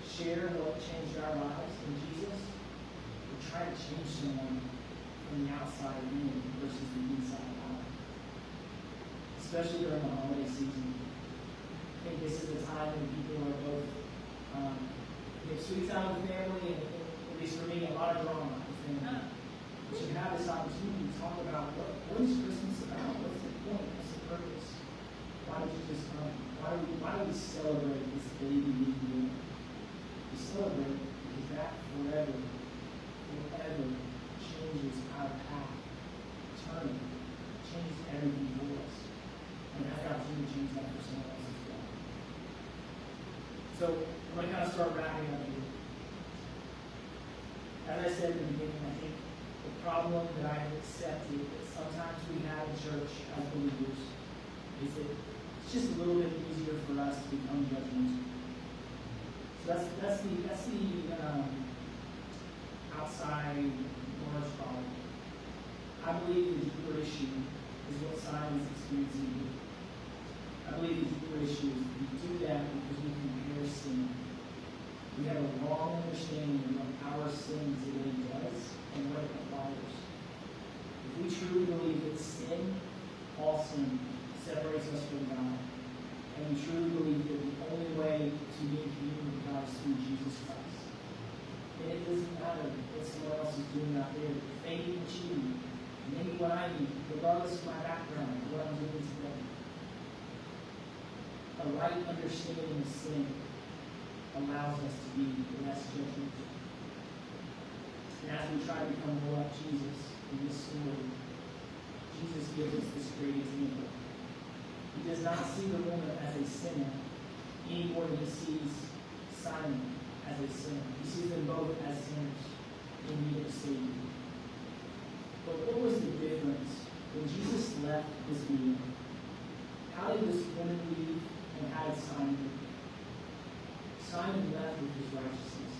share what changed our lives in Jesus, or try to change someone from the outside in versus the inside out. Especially during the holiday season. I think this is the time when people are both get sweet time with family, and at least for me, a lot of drama with family. But you have this opportunity to talk about what is Christmas about? What's the point? What's the purpose? Why did Jesus come? Why do we celebrate this baby being born? We celebrate because that forever changes our path, eternity, changes everything for us. And has the opportunity to change that for someone else as well. So I'm going to kind of start wrapping up here. As I said at the beginning, I think the problem that I have accepted that sometimes we have in church as believers is that it's just a little bit easier for us to become judgmental. So that's the outside large problem. I believe the deeper issue is what Simon is experiencing here. I believe the deeper issue is we do that because we compare sin. We have a wrong understanding of our sin today does and what it requires. If we truly believe that sin, all sin, separates us from God, and we truly believe that the only way to be in communion with God is through Jesus Christ, then it doesn't matter what someone else is doing out there. If they need what you need, maybe what I need, regardless of my background, what I'm doing today. A right understanding of sin allows us to be less judgmental. And as we try to become more like Jesus in this story, Jesus gives us this great example. He does not see the woman as a sinner any more than he sees Simon as a sinner. He sees them both as sinners in need of a Savior. But what was the difference when Jesus left this meeting? How did this woman leave, and how did Simon leave? Simon left with his righteousness.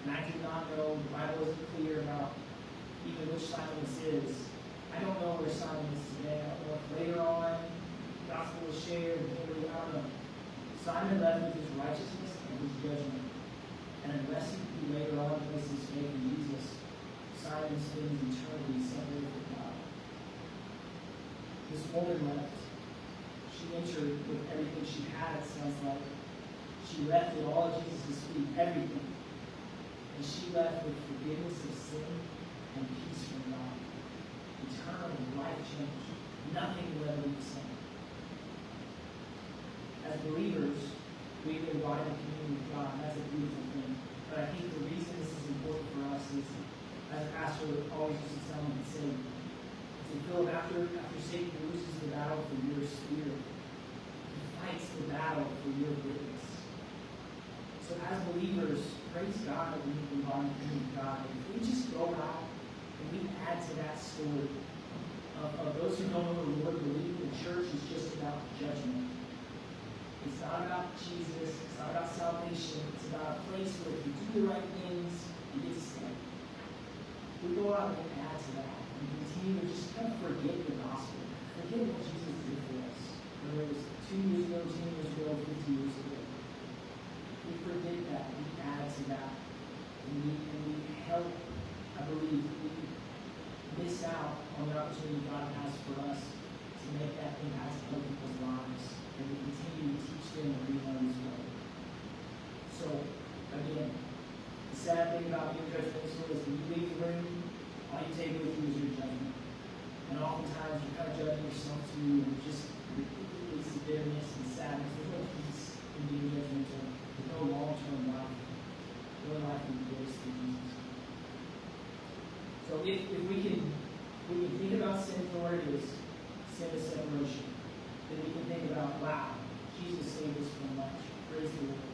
And I do not know, the Bible isn't clear about even which Simon this is. I don't know where Simon is today. I don't know if later on the gospel was shared, maybe, I don't know. Simon left with his righteousness and his judgment. And unless he later on places his faith in Jesus, Simon spends eternity separated from God. This woman left. She entered with everything she had, it sounds like. She left it all at Jesus' feet, everything. And she left with forgiveness of sin and peace from God. Eternal life change. Nothing will ever be the same. As believers, we've been invited to communion with God. That's a beautiful thing. But I think the reason this is important for us is, as a pastor always used to tell me, he'd say, Philip, after Satan loses the battle for your spirit, he fights the battle for your witness. So as believers, praise God that we can bond with God. If we just go out and we add to that story of those who don't know the Lord, believe the church is just about judgment. It's not about Jesus. It's not about salvation. It's about a place where if you do the right things, you get saved. We go out and add to that and continue to just kind of forget the gospel. Forget what Jesus did for us. Whether it was 2 years ago, 10 years ago, 50 years ago. We forget that. We add to that. And we help, I believe, we miss out on the opportunity God has for us to make that impact on people's lives. And we continue to teach them and relearn as well. So, again, the sad thing about being judgmental is we all you take with you is your judgment. And oftentimes you're kind of judging yourself too, and just leads to bitterness and sadness. There's no peace in being judgmental. There's no long-term life. Real life in grace through Jesus. So if we can think about sin for what it is, sin is separation, then we can think about, wow, Jesus saved us from much. Praise the Lord.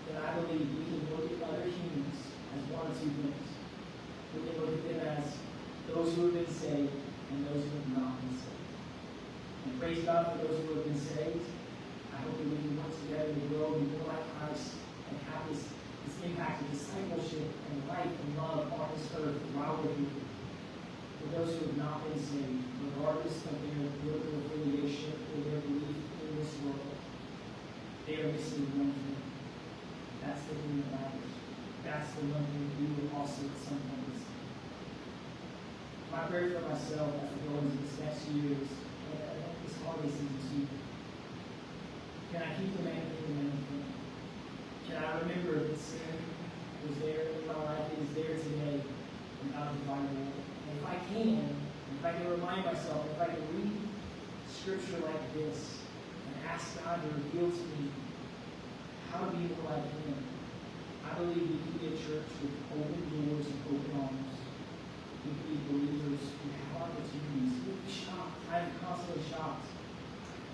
Then I believe we can look at other humans as one or two things. We can look at them as those who have been saved and those who have not been saved. And praise God for those who have been saved. I hope that we can work together to grow and be more like Christ and have this impact of discipleship and life and love on this earth while we're here. For those who have not been saved, regardless of their political affiliation or their belief in this world, they are missing one thing. That's the thing that matters. That's the one thing we will also at some point miss. My prayer for myself as I go into this next year is, this holiday season too, can I keep the main thing the main thing? Can I remember that sin was there in my life, it is there today, and out of the Bible? And if I can remind myself, if I can read scripture like this and ask God to reveal to me how to be more like Him, I believe we can be a church with open doors and open arms. We can be believers who have opportunities. We'll be shocked. I am constantly shocked.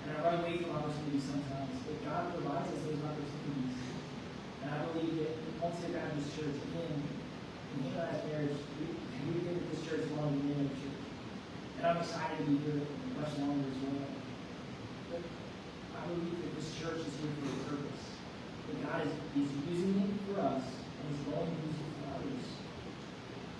And I run away from opportunities sometimes, but God provides us those opportunities. And I believe that Homestead Baptist Church, again, in Hannah and I's marriage, we've been at this church longer than any other church. And I'm excited to be here much longer as well. But I believe that this church is here for a purpose. That God is using it for us, and He's going to use it for others.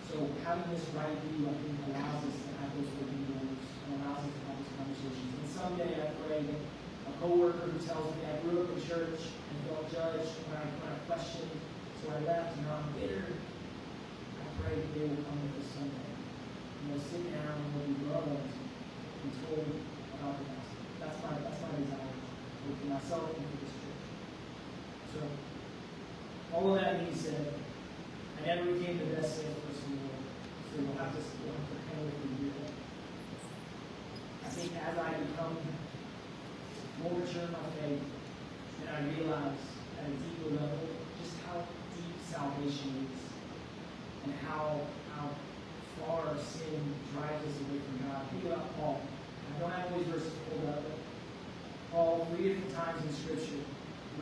So having this right view, I think, allows us to have those open doors and allows us to have those conversations. And someday I pray that a coworker who tells me I grew up in church and felt judged when I questioned, so I left and now I'm bitter, I pray that they will come with us someday. And they'll sit down and they'll be loved and told about the gospel. That's my desire, both for myself and for this church. So, all of that being said, I never became the best salesperson in the world, so we'll have to kind of review that. I think as I become more mature in my faith, and I realize at a deeper level just how deep salvation is, and how far sin drives us away from God. Think about Paul. I don't have all these verses pulled up, but Paul, 3 different times in Scripture,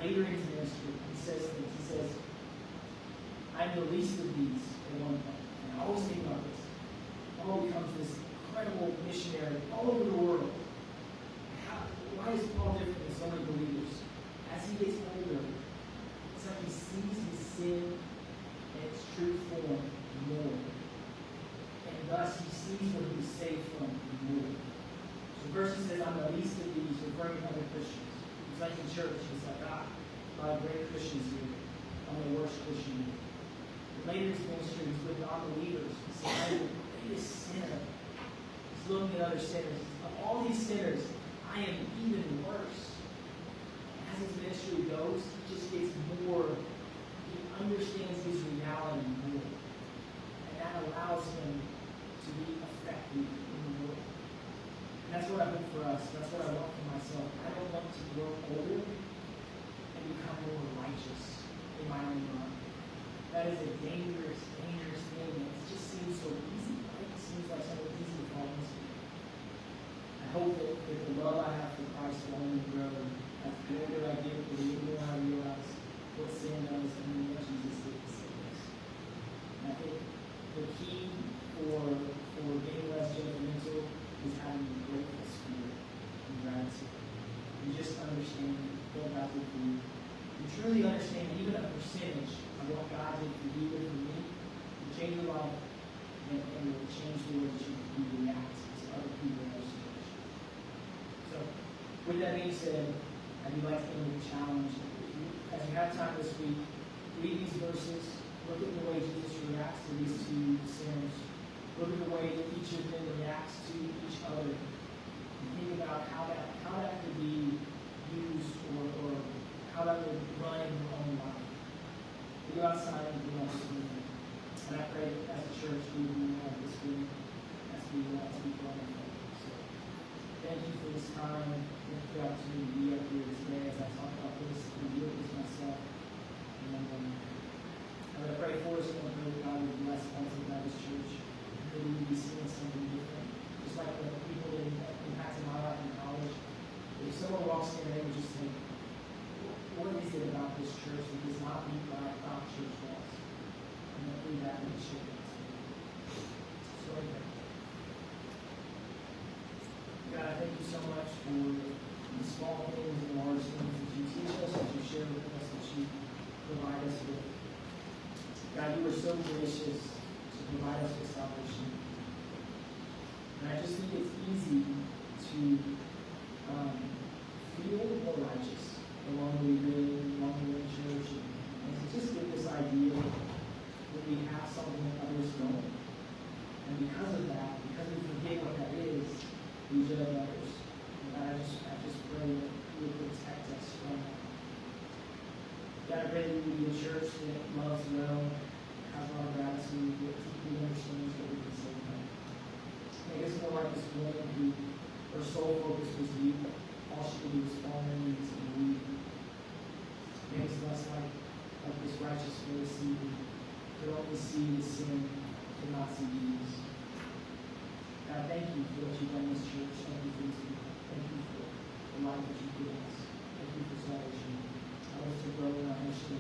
later in his ministry, he says things. He says, I'm the least of these at one point. And I always think about this. Paul becomes this incredible missionary all over the world. Why is Paul different than so many believers? As he gets older, it's like he sees his sin in its true form more. And thus he sees what he was saved from more. So verse says, I'm the least of these, referring to other Christians. It's like in church, it's like, a lot of great Christians here. I'm the worst Christian here. Later in his ministry, he's with non-believers. He says, I'm the greatest sinner. He's looking at other sinners. Of all these sinners, I am even worse. As his ministry goes, he just gets more, he understands his reality more. And that allows him to be effective in the world. And that's what I hope for us. That's what I want for myself. I don't want to grow older and become more righteous in my own mind. That is a dangerous, dangerous thing. It just seems so easy, right? It seems like something easy to fall into. I hope that the love I have for Christ will only grow as the older I get, the more I realize what sin does and what Jesus did to save us. And I think the key for being less judgmental is having a grateful spirit and gratitude. And just understand what God did for you. And truly understand even a percentage of what God did for you and for me will change your life and it will change the way that you react to other people in those situations. So, with that being said, I'd like to end with a challenge. As you have time this week, read these verses, look at the way Jesus reacts to these two sinners, look at the way that each of them reacts to each other, and think about how that could be used or how that would run in your own life. Go outside and be honest with me. And I pray that as a church, we will be more disciplined as we grow in faith. So, thank you for this time. Thank you for the opportunity to be up here today as I talk about this and deal with this myself. And I pray for us, and I pray that God would bless Alton Baptist Church. That we would be seeing something different. Just like the people that impacted my life in college. If someone walks in, they would just think, what is it about this church that does not meet what I thought church was? And that we have to share it. So, God, I thank you so much for the small things and large things that you teach us, that you share with us, that you provide us with. God, you are so gracious to provide us with salvation. And I just think it's easy to feel more righteous along the way, along the way in church, and to just get this idea that we have something that others don't. And because of that, because we forget what that is, we judge others. And God, I just pray that you would protect us from that. God, I pray that we would be a church that loves well, has a lot of gratitude, that deeply understands what we can say about it. Make us more like this woman who her sole focus was you. All she could do was fall on her knees and weep. Make us less like this righteous Pharisee who could only see the sin, could not see Jesus. God, thank you for what you've done in this church. Thank you for these people. Thank you for the life that you've given us. Thank you for salvation. I want us to grow in our mission